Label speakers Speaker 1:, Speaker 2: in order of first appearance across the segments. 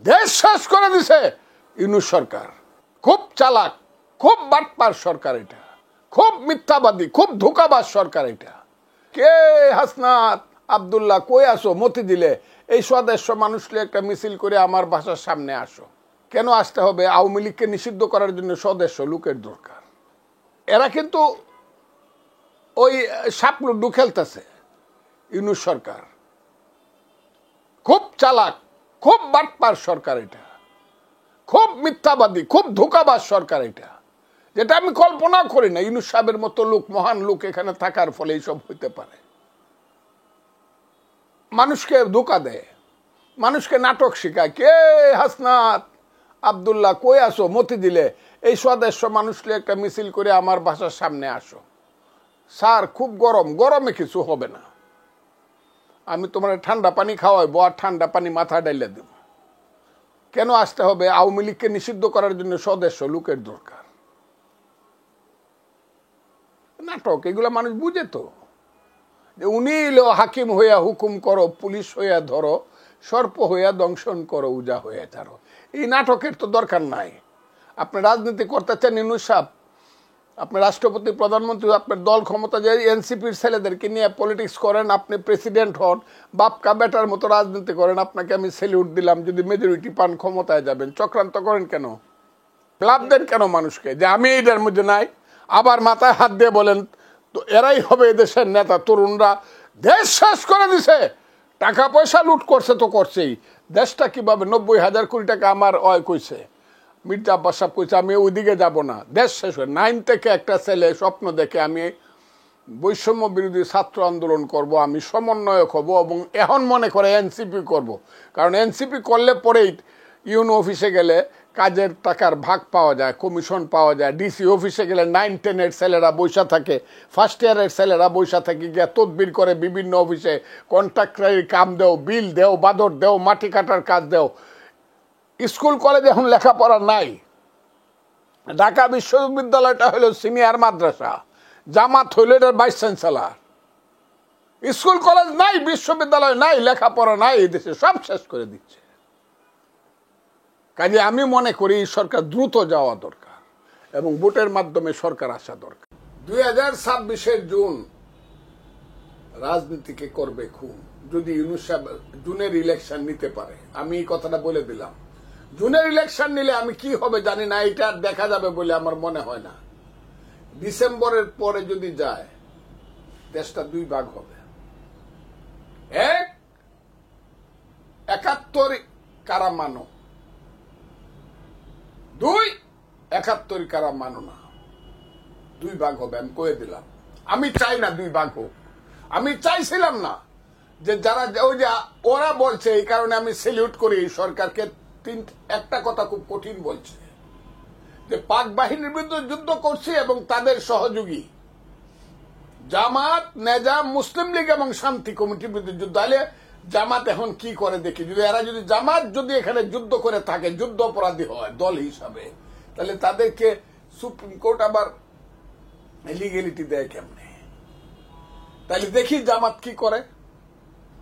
Speaker 1: দেশ শেষ করে দিছে ইউনূস সরকার। খুব চালাক, খুব বাটপার সরকার এটা, খুব মিথ্যাবাদী, খুব ধোঁকাবাজ সরকার এটা। কে হাসনাত আব্দুল্লাহ কই আসো? মতি দিলে এই স্বদেশ মানুষকে একটা মিছিল করে আমার বাসার সামনে আসো। কেন আসতে হবে? আওয়ামী লীগকে নিষিদ্ধ করার জন্য স্বদেশ লোকের দরকার। এরা কিন্তু ওই সাপ লুডু খেলতেছে ইউনূস সরকার। খুব চালাক, খুব বাটপার সরকার এটা, খুব মিথ্যাবাদী, খুব ধোঁকাবাজ সরকার এটা, যেটা আমি কল্পনা করি না ইউনূস সাহেবের মতো লোক, মহান লোক এখানে থাকার ফলে এইসব হইতে পারে। মানুষকে ধোঁকা দেয়, মানুষকে নাটক শেখায়। কে হাসনাত আব্দুল্লাহ কই আসো? মতি দিলে এই স্বদেশ মানুষকে একটা মিছিল করে আমার বাসার সামনে আসো। স্যার খুব গরম, গরমে কিছু হবে না, আমি তোমার ঠান্ডা পানি খাওয়াইবো আর ঠান্ডা পানি মাথা ডাইলে দেব। কেন আসতে হবে? আওয়ামী লীগকে নিষিদ্ধ করার জন্য স্বদেশ লোকের দরকার। নাটক এগুলা মানুষ বুঝে তো, যে উনি হাকিম হইয়া হুকুম করো, পুলিশ হইয়া ধরো, সর্প হইয়া দংশন করো, উজা হইয়া ছাড়ো। এই নাটকের তো দরকার নাই। আপনি রাজনীতি করতে চান ইউনূস সাহেব, আপনি রাষ্ট্রপতি, প্রধানমন্ত্রী, আপনার দল ক্ষমতা যে এনসিপির ছেলেদেরকে নিয়ে পলিটিক্স করেন, আপনি প্রেসিডেন্ট হন, বাপকা বেটার মতো রাজনীতি করেন, আপনাকে আমি স্যালিউট দিলাম। যদি মেজরিটি পান ক্ষমতায় যাবেন, চক্রান্ত করেন কেন? লাভ দেন কেন মানুষকে যে আমি এইটার মধ্যে নাই? আবার মাথায় হাত দিয়ে বলেন তো এরাই হবে এদেশের নেতা। তরুণরা দেশ শেষ করে দিছে, টাকা পয়সা লুট করছে তো করছেই। দেশটা কিভাবে 90,000 কোটি টাকা আমার কইছে মির্জা আব্বাস সাহেব কইছে, আমি ওইদিকে যাব না, দেশ শেষ হয়ে। 9 থেকে একটা ছেলে স্বপ্ন দেখে আমি বৈষম্য বিরোধী ছাত্র আন্দোলন করব, আমি সমন্বয়ক হব, এবং এখন মনে করে এনসিপি করব। কারণ এনসিপি করলে পরেই ইউনো অফিসে গেলে কাজের টাকার ভাগ পাওয়া যায়, কমিশন পাওয়া যায়। ডিসি অফিসে গেলে 9-10-এর ছেলেরা বৈশা থাকে, ফার্স্ট ইয়ারের ছেলেরা বৈশা থাকে, গিয়ে তদবির করে বিভিন্ন অফিসে কন্ট্রাক্টারি কাম দেও, বিল দেও, বাদর দেও, মাটি কাটার কাজ দেও। স্কুল কলেজে এখন লেখাপড়া নাই। ঢাকা বিশ্ববিদ্যালয়টা হলো সিনিয়র মাদ্রাসা, জামাত হইল এটার ভাইস চ্যান্সেলর। স্কুল কলেজ নাই, বিশ্ববিদ্যালয় নাই, লেখাপড়া নাই, এই দেশে সব শেষ করে দিচ্ছে। কাজে আমি মনে করি সরকার দ্রুত যাওয়া দরকার এবং ভোটের মাধ্যমে সরকার আসা দরকার। 2026-এর জুন রাজনীতিকে করবে খুন। যদি ইউনূস সাহেব জুনের ইলেকশন নিতে পারে, আমি এই কথাটা বলে দিলাম। জুনের ইলেকশন নিলে আমি কি হবে জানি না, এটা দেখা যাবে বলে আমার মনে হয় না। ডিসেম্বরের পরে যদি যায়, দেশটা 2 ভাগ হবে। 1, 71 কারা মানো, 2, 71 কারা মানো না। 2 ভাগ হবে, আমি কয়ে দিলাম। আমি চাই না 2 ভাগ হোক। আমি চাইছিলাম না যে যারা ওই যে ওরা বলছে, এই কারণে আমি স্যালিউট করি সরকারকে। একটা কথা খুব কঠিন বলছে, যে পাক বাহিনীর বিরুদ্ধে যুদ্ধ করছে এবং তাদের সহযোগী জামাত, নেজাম, মুসলিম লীগ এবং শান্তি কমিটির বিরুদ্ধে যুদ্ধ। হলে জামাত এখন কি করে দেখি, যদি এরা যদি জামাত যদি এখানে যুদ্ধ করে থাকে, যুদ্ধ অপরাধী হয় দল হিসাবে, তাহলে তাদেরকে সুপ্রিম কোর্ট আবার লিগ্যালিটি দেয় কেমনে? তাহলে দেখি জামাত কি করে।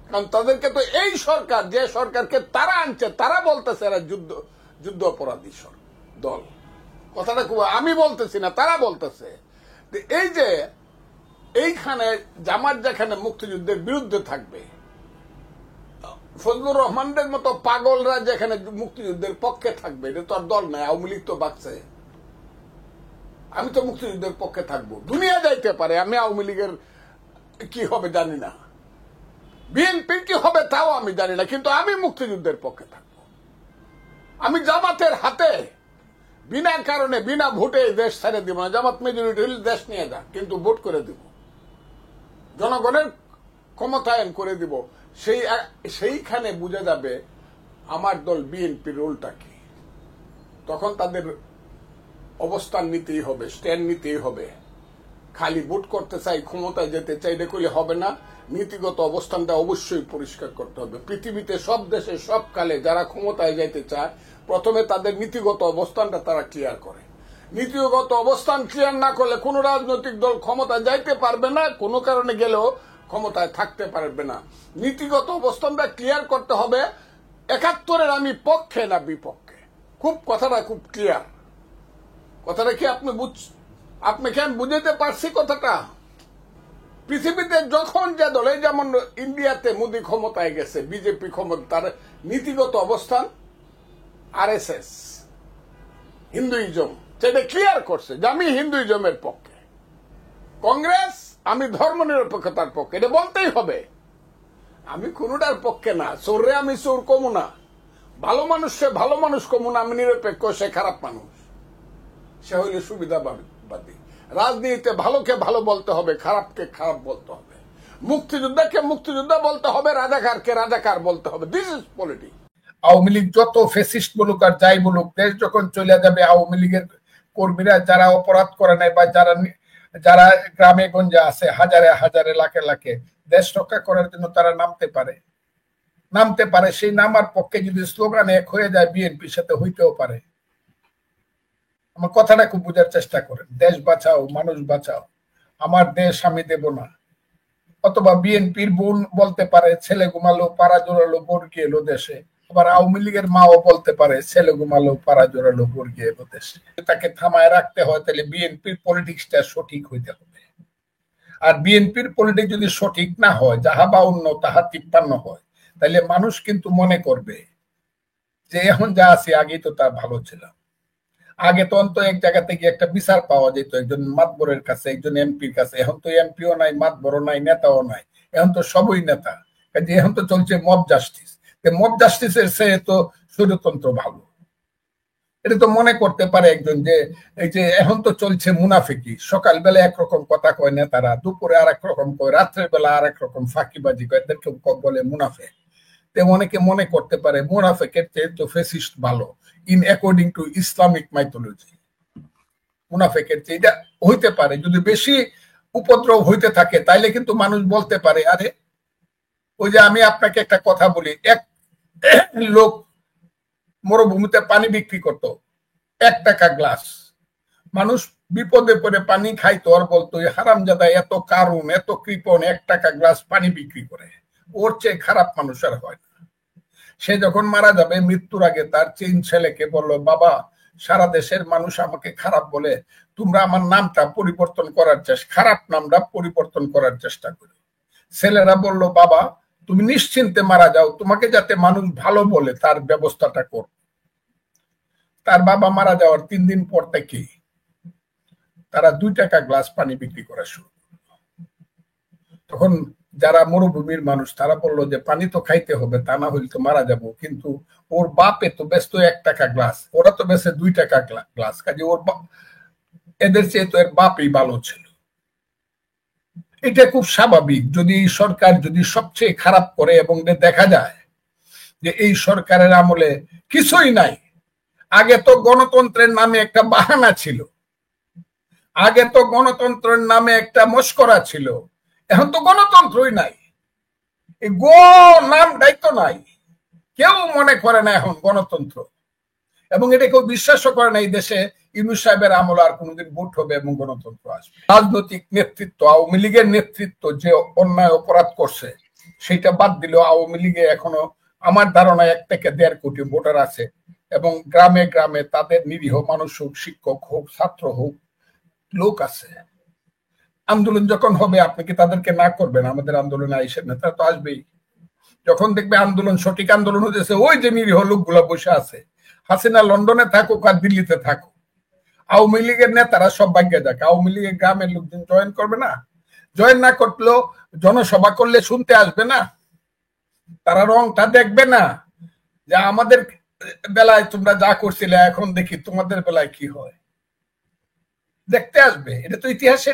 Speaker 1: কারণ তাদেরকে তো এই সরকার, যে সরকারকে তারা আনছে, তারা বলতেছে এরা যুদ্ধ অপরাধী দল। কথাটা খুব, আমি বলতেছি না, তারা বলতেছে। এই যে এইখানে জামাত যেখানে মুক্তিযুদ্ধের বিরুদ্ধে থাকবে, ফজলুর রহমানদের মতো পাগলরা যেখানে মুক্তিযুদ্ধের পক্ষে থাকবে, এটা তো আর দল নাই। আওয়ামী লীগ তো বাঁচছে, আমি তো মুক্তিযুদ্ধের পক্ষে থাকবো। দুনিয়া যাইতে পারে, আমি আওয়ামী লীগের কি হবে জানি না, বিএনপির কি হবে তাও আমি জানি না, কিন্তু আমি মুক্তিযুদ্ধের পক্ষে থাকবো। আমি জামাতের হাতে বিনা কারণে, বিনা ভোটে দেশ ছেড়ে দিব না। জামাত মেজরিটি হলে দেশ নিয়ে যাক, কিন্তু ভোট করে দিব, জনগণের ক্ষমতায়ন করে দিব। সেইখানে বুঝে যাবে আমার দল বিএনপির রোলটা কি। তখন তাদের অবস্থান নিতেই হবে, স্ট্যান্ড নিতেই হবে। খালি ভোট করতে চাই, ক্ষমতায় যেতে চাই, এটা করলে হবে না। নীতিগত অবস্থানটা অবশ্যই পরিষ্কার করতে হবে। পৃথিবীতে সব দেশে সব কালে যারা ক্ষমতায় যাইতে চায়, প্রথমে তাদের নীতিগত অবস্থানটা তারা ক্লিয়ার করে। নীতিগত অবস্থান ক্লিয়ার না করলে কোন রাজনৈতিক দল ক্ষমতায় যাইতে পারবে না, কোনো কারণে গেলেও ক্ষমতায় থাকতে পারবে না। নীতিগত অবস্থানটা ক্লিয়ার করতে হবে। 71-এর আমি পক্ষে না বিপক্ষে, কথাটা খুব ক্লিয়ার। কথাটা কি আপনাকে আমি বুঝাতে পারছি কথাটা? পৃথিবীতে যখন যে দলে, যেমন ইন্ডিয়াতে মোদী ক্ষমতায় গেছে, বিজেপি ক্ষমতা, তার নীতিগত অবস্থান আরএসএস, হিন্দুইজম, সেটা ক্লিয়ার করছে যে আমি হিন্দুইজমের পক্ষে। কংগ্রেস, আমি ধর্মনিরপেক্ষতার পক্ষে, এটা বলতেই হবে। আমি কোনটার পক্ষে না। চোররে আমি চোর কমু না, ভালো মানুষে ভালো মানুষ কমু না, আমি নিরপেক্ষ, সে খারাপ মানুষ, সে হইলে সুবিধাবাদী। রাজনীতিতে ভালোকে ভালো বলতে হবে, খারাপকে খারাপ বলতে হবে, মুক্তিযোদ্ধাকে মুক্তিযোদ্ধা বলতে হবে, রাজাকারকে রাজাকার বলতে হবে। This is politics.
Speaker 2: Awami League যত ফেসিস্ট বলুক আর যাই বলুক, দেশ যখন চলে যাবে, আওয়ামী লীগের কর্মীরা যারা অপরাধ করে নাই বা যারা গ্রামে গঞ্জে আছে, হাজারে হাজারে লাখে লাখে, দেশ রক্ষা করার জন্য তারা নামতে পারে। সেই নামার পক্ষে যদি স্লোগান এক হয়ে যায়, বিএনপির সাথে হইতেও পারে। আমার কথাটা খুব বোঝার চেষ্টা করেন। দেশ বাঁচাও, মানুষ বাঁচাও, আমার দেশ আমি দেব না। অথবা বিএনপির বোন বলতে পারে, ছেলে ঘুমালো পাড়া জোড়ালো বর্গি এলো দেশে। আবার আওয়ামী লীগের মাও বলতে পারে, ছেলে ঘুমালো পাড়া জোড়ালো বর্গি এলো দেশে। তাকে থামায় রাখতে হয়, তাহলে বিএনপির পলিটিক্সটা সঠিক হইতে হবে। আর বিএনপির পলিটিক্স যদি সঠিক না হয়, যাহা 52 তাহা 53 হয়, তাহলে মানুষ কিন্তু মনে করবে যে এখন যা আছে আগেই তো তার ভালো ছিল। আগে তো অন্ত এক জায়গা থেকে একটা বিচার পাওয়া যেত একজন মাতবরের কাছে, একজন এমপির কাছে। এখন তো এমপিও নাই, মাতবরও নাই, নেতাও নাই, এখন তো সবই নেতা। কাজে এখন তো চলছে মব জাস্টিস। মব জাস্টিসের চেয়ে তো স্বৈরতন্ত্র ভালো। এটা তো মনে করতে পারে একজন যে এই যে এখন তো চলছে মুনাফিকি। সকালবেলা একরকম কথা কয় নেতারা, দুপুরে আর এক রকম কয়, রাত্রের বেলা আর এক রকম ফাঁকিবাজি কয়, এদেরকে বলে মুনাফে। অনেকে মনে করতে পারে মুনাফেকের চেয়ে তো ফেসিস্ট ভালো, in according to Islamic mythology. মুনাফেকের চেয়ে এটা হইতে পারে। যদি বেশি উপদ্রব হইতে থাকে, তাইলে কিন্তু মানুষ বলতে পারে, আরে ওই যে আমি আপনাকে একটা কথা বলি, এক লোক মরুভূমিতে পানি বিক্রি করতো 1 টাকা গ্লাস। মানুষ বিপদে পড়ে পানি খাইতো আর বলতো, হারামজাদা এত কারুন, এত কৃপণ, 1 টাকা গ্লাস পানি বিক্রি করে, ওর চেয়ে খারাপ মানুষ আর হয় না। সে যখন মারা যাবে, মৃত্যুর আগে তার 3 ছেলেকে বললো, বাবা, সারা দেশের মানুষ আমাকে খারাপ বলে, তোমরা আমার নামটা পরিবর্তন করার খারাপ নামটা পরিবর্তন করার চেষ্টা করো। ছেলেরা বলল, বাবা, তুমি নিশ্চিন্তে মারা যাও, তোমাকে যাতে মানুষ ভালো বলে তার ব্যবস্থাটা কর। তার বাবা মারা যাওয়ার 3 দিন পর থেকে তারা 2 টাকা গ্লাস পানি বিক্রি করা শুরু। তখন যারা মরুভূমির মানুষ, তারা বললো যে পানি তো খাইতে হবে, তা না হইলে তো মারা যাব। কিন্তু ওর বাপে তো ব্যস্ত 1 টাকা গ্লাস, ওরা তো বেচে 2 টাকা গ্লাস। কাজে ওর এদের চেয়ে তো এর বাপই ভালো ছিল। এটা খুব স্বাভাবিক। যদি সরকার যদি সবচেয়ে খারাপ করে এবং দেখা যায় যে এই সরকারের আমলে কিছুই নাই। আগে তো গণতন্ত্রের নামে একটা বাহানা ছিল, আগে তো গণতন্ত্রের নামে একটা মস্করা ছিল, এখন তো গণতন্ত্রই নাই। এই নামটাই তো নাই। কেউ মনে করে না এখন গণতন্ত্র, এবং এটা কেউ বিশ্বাসও করে না এই দেশে ইউনূস সাহেবের আমল আর কোনোদিন ভোট হবে এবং গণতন্ত্র আসবে। রাজনৈতিক নেতৃত্ব, আওয়ামী লীগের নেতৃত্ব যে অন্যায় অপরাধ করছে সেটা বাদ দিলেও আওয়ামী লীগে এখনো আমার ধারণা 1 থেকে 1.5 কোটি ভোটার আছে, এবং গ্রামে গ্রামে তাদের নিরীহ মানুষ হোক, শিক্ষক হোক, ছাত্র হোক, লোক আছে। আন্দোলন যখন হবে, আপনি কি তাদেরকে না করবেন? আমাদের আন্দোলনে আইসেন না, তারা তো আসবেই। যখন দেখবে আন্দোলন সঠিক আন্দোলন হয়েছে, ওই যে নিরীহ লোকগুলা বসে আছে, হাসিনা লন্ডনে থাকুক আর দিল্লিতে থাকুক, আওয়ামী লীগের নেতারা সব ভাগ্যে যাক, আওয়ামী লীগের গ্রামের লোকজন জয়েন করবে না? জয়েন না করলেও জনসভা করলে শুনতে আসবে না? তারা রংটা দেখবে না যে আমাদের বেলায় তোমরা যা করছিলে, এখন দেখি তোমাদের বেলায় কি হয়? দেখতে আসবে। এটা তো ইতিহাসে